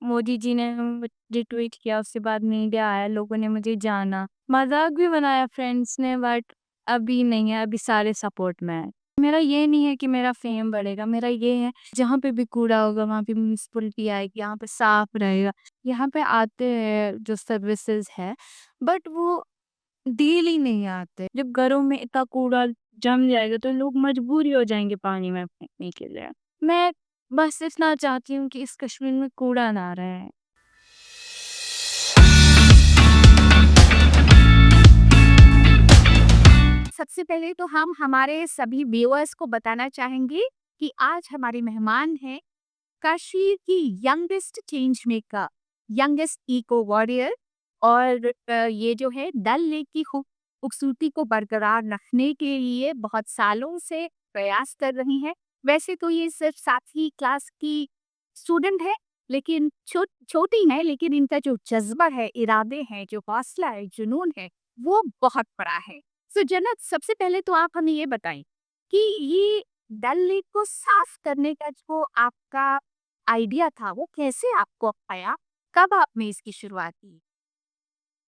मोदी जी ने रिट्वीट किया, उसके बाद मीडिया आया, लोगों ने मुझे जाना, मज़ाक भी बनाया फ्रेंड्स ने, बट अभी नहीं है, अभी सारे सपोर्ट में हैं। मेरा ये नहीं है कि मेरा फ़ेम बढ़ेगा, मेरा ये है जहाँ पे भी कूड़ा होगा वहाँ पे म्युनिसिपैलिटी आएगी, यहाँ पे साफ रहेगा। यहाँ पे आते हैं जो सर्विसेज़ है, बट वो डेली नहीं आते। जब घरों में इतना कूड़ा जम जाएगा तो लोग मजबूर ही हो जाएँगे पानी में फेंकने के लिए। मैं बस इतना चाहती हूँ कि इस कश्मीर में कूड़ा ना रहे। सबसे पहले तो हम हमारे सभी व्यूअर्स को बताना चाहेंगे कि आज हमारे मेहमान हैं कश्मीर की youngest change maker, youngest eco warrior और ये जो है डल लेक की खूबसूरती को बरकरार रखने के लिए बहुत सालों से प्रयास कर रही हैं। वैसे तो ये सिर्फ 7वीं क्लास की स्टूडेंट है, लेकिन छोटी है, लेकिन इनका जो जज्बा है, इरादे हैं, जो हौसला है, जुनून है, वो बहुत बड़ा है। तो जन्नत, सबसे पहले तो आप हमें ये बताएं कि ये डल लेक को साफ करने का जो आपका आइडिया था वो कैसे आपको आया? कब आपने इसकी शुरुआत की?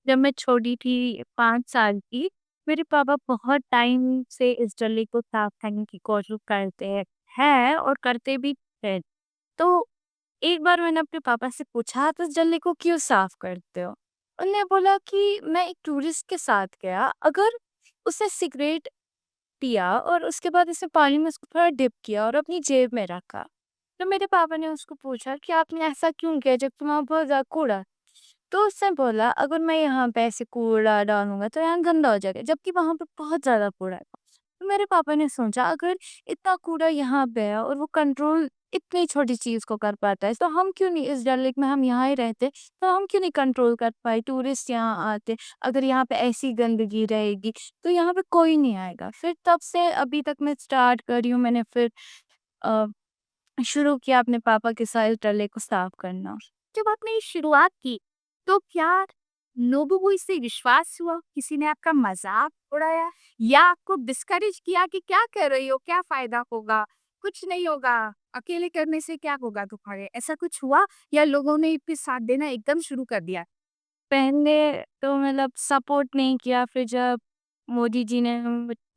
जब मैं छोटी थी 5 साल की, मेरे पापा बहुत टाइम से इस गली को साफ करने की कोशिश करते हैं और करते भी थे। तो एक बार मैंने अपने पापा से पूछा, "आप इस गली को क्यों साफ करते हो?" उन्होंने बोला कि मैं एक टूरिस्ट के साथ गया, अगर उसने सिगरेट पिया और उसके बाद इसने पानी में उसको थोड़ा डिप किया और अपनी जेब में रखा। तो मेरे पापा ने उसको पूछा कि आपने ऐसा क्यों किया जबकि वहाँ बहुत ज़्यादा कूड़ा? तो उसने बोला, अगर मैं यहाँ पे ऐसे कूड़ा डालूँगा तो यहाँ गंदा हो जाएगा, जबकि वहाँ पे बहुत ज़्यादा कूड़ा है। तो मेरे पापा ने सोचा, अगर इतना कूड़ा यहाँ पे है और वो कंट्रोल इतनी छोटी चीज़ को कर पाता है, तो हम क्यों नहीं, इस डल लेक में हम यहाँ ही रहते, तो हम क्यों नहीं कंट्रोल कर पाए? टूरिस्ट यहाँ आते, अगर यहाँ पे ऐसी गंदगी रहेगी, तो यहाँ पे कोई नहीं आएगा। फिर तब से अभी तक मैं स्टार्ट कर रही हूँ, मैंने फिर अ, शुरू किया अपने पापा के साथ इस डल लेक को साफ करना। जब आपने ये शुरुआत की, तो क्या लोगों को इससे विश्वास हुआ? किसी ने आपका मज़ाक उड़ाया या आपको डिस्करेज किया कि क्या कर रही हो? क्या फ़ायदा होगा? कुछ नहीं होगा, अकेले करने से क्या होगा तुम्हारे? ऐसा कुछ हुआ या लोगों ने फिर साथ देना एकदम शुरू कर दिया? पहले तो मतलब सपोर्ट नहीं किया, फिर जब मोदी जी ने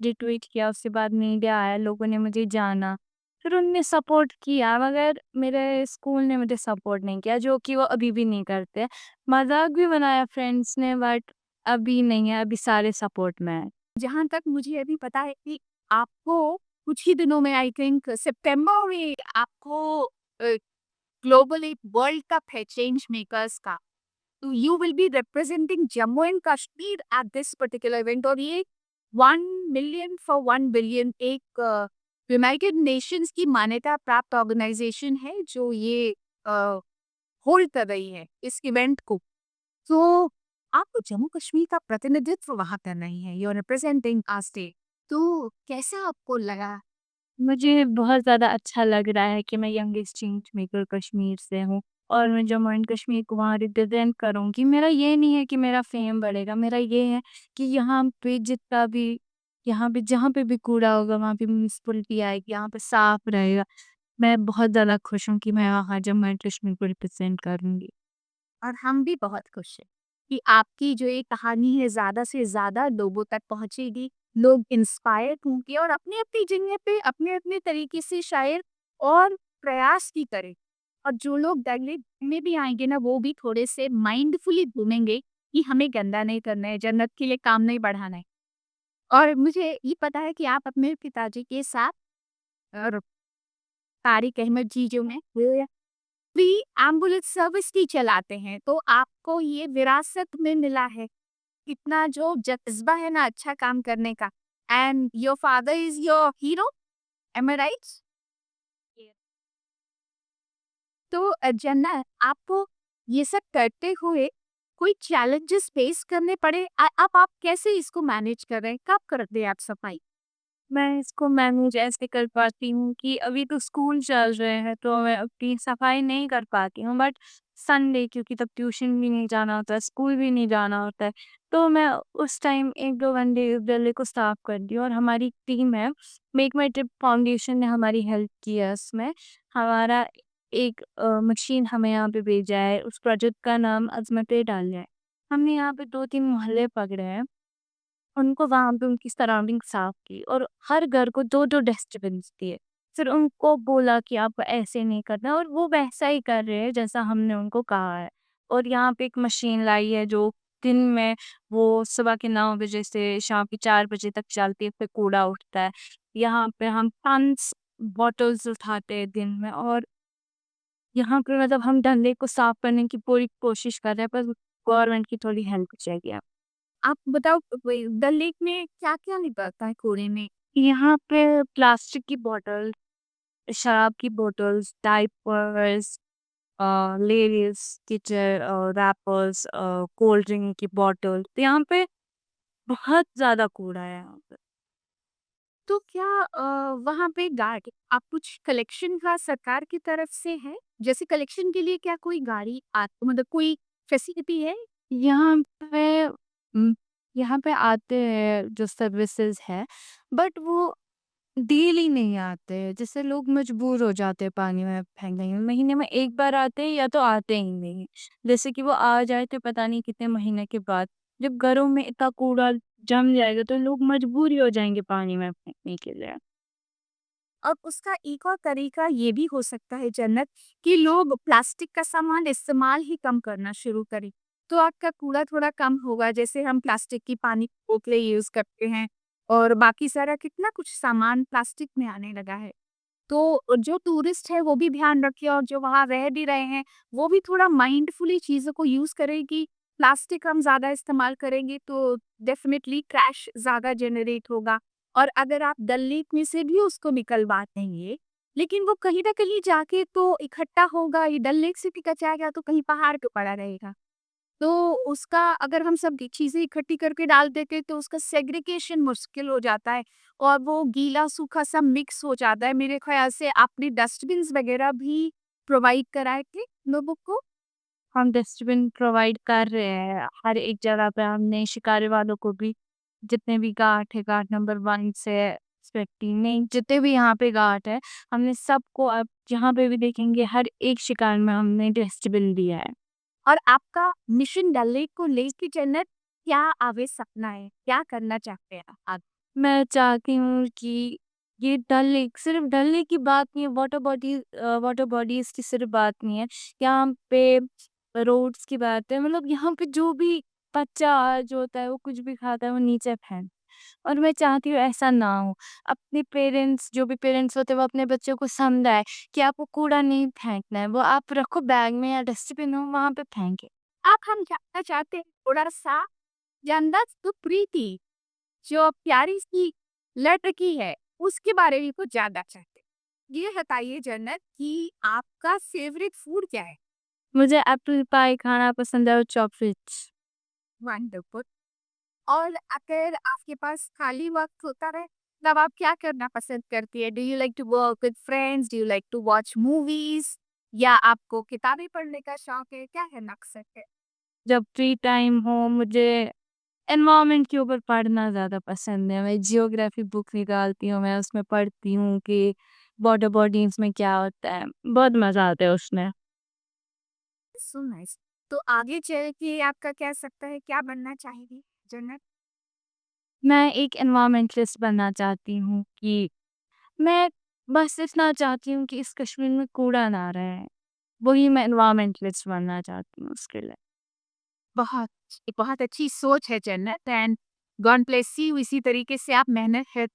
रिट्वीट किया, उसके बाद मीडिया आया, लोगों ने मुझे जाना, फिर उनने सपोर्ट किया, मगर मेरे स्कूल ने मुझे सपोर्ट नहीं किया, जो कि वो अभी भी नहीं करते। मज़ाक भी बनाया फ्रेंड्स ने, बट अभी नहीं है, अभी सारे सपोर्ट में हैं। जहाँ तक मुझे अभी पता है कि आपको कुछ ही दिनों में आई थिंक सितंबर में आपको ग्लोबल एक वर्ल्ड कप है चेंज मेकर्स का। तो you will be representing Jammu and Kashmir at this particular event और ये 1 मिलियन फॉर 1 बिलियन एक यूनाइटेड नेशंस की मान्यता प्राप्त ऑर्गेनाइजेशन है जो ये होल्ड कर रही है इस इवेंट को। तो आपको जम्मू कश्मीर का प्रतिनिधित्व वहाँ करना ही है, you are representing our state. तो कैसा आपको लगा? मुझे बहुत ज़्यादा अच्छा लग रहा है कि मैं यंगेस्ट चेंज मेकर कश्मीर से हूँ और मैं जम्मू एंड कश्मीर को वहाँ रिप्रेजेंट करूँगी। मेरा ये नहीं है कि मेरा फ़ेम बढ़ेगा, मेरा ये है कि यहाँ पे जितना भी, यहाँ पे जहाँ पे भी कूड़ा होगा वहाँ पे म्युनिसिपैलिटी आएगी, यहाँ पे साफ रहेगा। मैं बहुत ज़्यादा खुश हूँ कि मैं वहाँ जम्मू एंड कश्मीर को रिप्रेजेंट करूँगी। और हम भी बहुत खुश हैं कि आपकी जो ये कहानी है ज़्यादा से ज़्यादा लोगों तक पहुँचेगी, लोग इंस्पायर होंगे और अपनी-अपनी जगह पे अपने-अपने तरीके से शायद और प्रयास भी करें। और जो लोग दंगल में भी आएँगे ना, वो भी थोड़े से माइंडफुली घूमेंगे कि हमें गंदा नहीं करना है, जन्नत के लिए काम नहीं बढ़ाना है। और मुझे ये पता है कि आप अपने पिताजी के साथ और तारिक अहमद जी जो हैं, वो फ्री एम्बुलेंस सर्विस भी चलाते हैं, तो आपको ये विरासत में मिला है। इतना जो जज़्बा है ना अच्छा काम करने का and your father is your hero, am I right? तो जन्नत, आपको ये सब करते हुए कोई चैलेंजेस फेस करने पड़े? अब आप कैसे इसको मैनेज कर रहे हैं? कब करते हैं आप सफाई? मैं इसको मैनेज ऐसे कर पाती हूँ कि अभी तो स्कूल चल रहे हैं तो मैं अपनी सफाई नहीं कर पाती हूँ, बट संडे क्योंकि तब ट्यूशन भी नहीं जाना होता है, स्कूल भी नहीं जाना होता है, तो मैं उस टाइम 1-2 घंटे उस गली को साफ करती हूँ और हमारी टीम है, मेक माई ट्रिप फाउंडेशन ने हमारी हेल्प की है उसमें। हमारा एक मशीन हमें यहाँ पे भेजा है, उस प्रोजेक्ट का नाम अज़मत डालिया है। हमने यहाँ पे 2-3 मोहल्ले पकड़े हैं, उनको वहाँ पे उनकी सराउंडिंग साफ की और हर घर को 2-2 डस्टबिन्स दिए। फिर उनको बोला कि आपको ऐसे नहीं करना और वो वैसा ही कर रहे हैं जैसा हमने उनको कहा है। और यहाँ पे एक मशीन लाई है जो दिन में वो सुबह के 9 बजे से शाम के 4 बजे तक चलती है, फिर कूड़ा उठता है। यहाँ पे हम टन्स बॉटल्स उठाते हैं दिन में और यहाँ पे मतलब हम डंडे को साफ करने की पूरी कोशिश कर रहे हैं, पर गवर्नमेंट की थोड़ी हेल्प चाहिए। आप बताओ वही डल लेक में क्या-क्या निकलता है कूड़े में? यहाँ पे प्लास्टिक की बॉटल, शराब की bottles, diapers, ladies kitchen rappers, cold drink की बॉटल, तो यहाँ पे बहुत ज़्यादा कूड़ा है यहाँ पे। तो क्या वहाँ पे गाड़ी आप कुछ कलेक्शन का सरकार की तरफ से है? जैसे कलेक्शन के लिए क्या कोई गाड़ी मतलब कोई फैसिलिटी है? यहाँ पे यहाँ पे आते हैं जो सर्विसेज़ है, बट वो डेली नहीं आते हैं, जिससे लोग मजबूर हो जाते हैं पानी में फेंकने में। महीने में 1 बार आते हैं या तो आते ही नहीं। जैसे कि वो आ जाए तो पता नहीं कितने महीने के बाद। जब घरों में इतना कूड़ा जम जाएगा तो लोग मजबूर ही हो जाएँगे पानी में फेंकने के लिए। अब उसका एक और तरीका ये भी हो सकता है जन्नत कि लोग प्लास्टिक का सामान इस्तेमाल ही कम करना शुरू करें। तो आपका कूड़ा थोड़ा कम होगा जैसे हम प्लास्टिक की पानी की बोतलें यूज़ करते हैं और बाकी सारा कितना कुछ सामान प्लास्टिक में आने लगा है। तो जो टूरिस्ट है वो भी ध्यान रखे और जो वहाँ रह भी रहे हैं वो भी थोड़ा माइंडफुली चीज़ों को यूज़ करें कि प्लास्टिक हम ज़्यादा इस्तेमाल करेंगे तो डेफिनेटली क्रैश ज़्यादा जनरेट होगा। और अगर आप डल लेक में से भी उसको निकलवा देंगे, लेकिन वो कहीं न कहीं जाके तो इकट्ठा होगा, ये डल लेक से भी कचरा तो कहीं पहाड़ पे पड़ा रहेगा। तो उसका अगर हम सब चीज़ें इकट्ठी करके डाल देते तो उसका सेग्रीगेशन मुश्किल हो जाता है और वो गीला सूखा सब मिक्स हो जाता है। मेरे ख़्याल से आपने डस्टबिन्स वग़ैरह भी प्रोवाइड कराए थे लोगों को? हम डस्टबिन प्रोवाइड कर रहे हैं हर एक जगह पे। हमने शिकारे वालों को भी जितने भी घाट है, घाट नंबर 1 से 15 नहीं जितने भी यहाँ पे घाट है, हमने सबको अब जहाँ पे भी देखेंगे हर एक शिकार में हमने डस्टबिन दिया है। और आपका मिशन डल लेक को लेके जन्नत क्या आगे सपना है? क्या करना चाहते हैं आप? मैं चाहती हूँ कि ये डल लेक सिर्फ डल लेक की बात नहीं है, वाटर बॉडीज़ की सिर्फ बात नहीं है। यहाँ पे रोड्स की बात है, मतलब यहाँ पे जो भी बच्चा जो होता है वो कुछ भी खाता है वो नीचे फेंक और मैं चाहती हूँ ऐसा ना हो। अपने पेरेंट्स जो भी पेरेंट्स होते हैं वो अपने बच्चों को समझाएँ कि आपको कूड़ा नहीं फेंकना है, वो आप रखो बैग में या डस्टबिन हो वहाँ पे फेंके। आप हम जानना चाहते हैं थोड़ा-सा जन्नत तो प्रीति जो प्यारी-सी लड़की है, उसके बारे में कुछ जानना चाहते हैं। ये बताइए जन्नत कि आपका फ़ेवरेट फूड क्या है? मुझे एप्पल पाई खाना पसंद है और चॉकलेट्स। वंडरफुल। और अगर आपके पास खाली वक़्त होता है, तब आप क्या करना पसंद करती है? Do you like to work with friends? Do you like to watch movies? या आपको किताबें पढ़ने का शौक है? क्या है मकसद है? जब फ्री टाइम हो मुझे एनवायरनमेंट के ऊपर पढ़ना ज़्यादा पसंद है। मैं जियोग्राफी बुक निकालती हूँ, मैं उसमें पढ़ती हूँ कि वाटर बॉडीज़ में क्या होता है। बहुत मज़ा आता है उसमें। So nice. तो आगे चल के आपका क्या सकता है? क्या बनना चाहेंगी जन्नत? मैं एक एनवायरमेंटलिस्ट बनना चाहती हूँ कि मैं बस इतना चाहती हूँ कि इस कश्मीर में कूड़ा ना रहे। वही मैं एनवायरमेंटलिस्ट बनना चाहती हूँ उसके लिए। बहुत बहुत अच्छी सोच है जन्नत एंड गॉड ब्लेस यू इसी तरीके से आप मेहनत है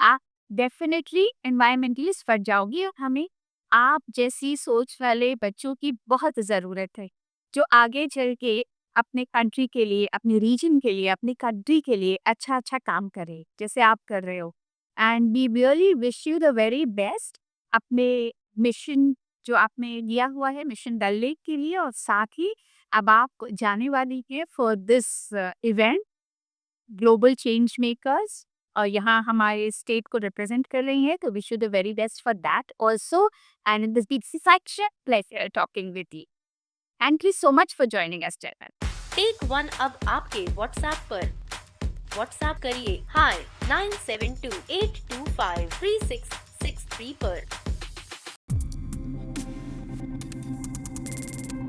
आप डेफिनेटली एनवायरमेंटलिस्ट बन जाओगी और हमें आप जैसी सोच वाले बच्चों की बहुत ज़रूरत है जो आगे चल के अपने कंट्री के लिए अपने रीजन के लिए अपनी कंट्री के लिए अच्छा अच्छा काम करे जैसे आप कर रहे हो and we really wish you the very best अपने मिशन जो आपने लिया हुआ है मिशन डल लेक के लिए और साथ ही अब आप जाने वाली है for this event global change makers और यहाँ हमारे स्टेट को रिप्रेजेंट कर रही हैं तो wish you the very best for that also and in this beach section pleasure talking with you thank you so much for joining us channel tech one अब आपके व्हाट्सएप पर। व्हाट्सएप करिए हाय 9728253663 पर।